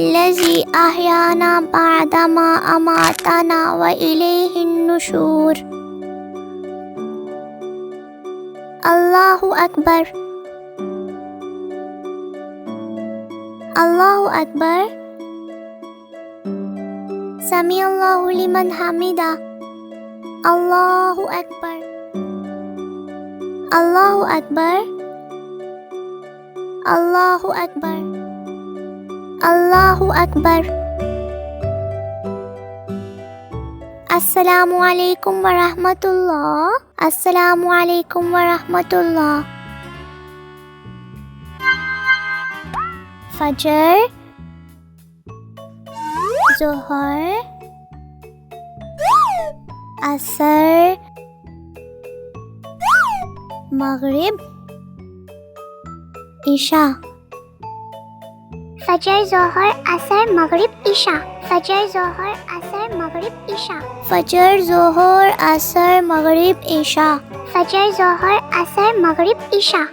अल्लज़ी अहयाना बअदमा अमातना व इलैहिन नुशूर। अल्लाहु अकबर, अल्लाहु अकबर। समी अल्लाहु लिमन हमिदा। अल्लाहु अकबर, अल्लाहु अकबर, अल्लाहु अकबर, अल्लाहु अकबर। अस्सलामु अलैकुम व रहमतुल्लाह, अस्सलामु अलैकुम व रहमतुल्लाह। फजर, ज़ोहर, असर, मगरिब, इशा। फजर, ज़ोहर, असर, मगरिब, इशा। फजर, ज़ोहर, असर, मगरिब, इशा। फजर, ज़ोहर, असर, मगरिब, इशा। फजर, ज़ोहर, असर, मगरिब, इशा।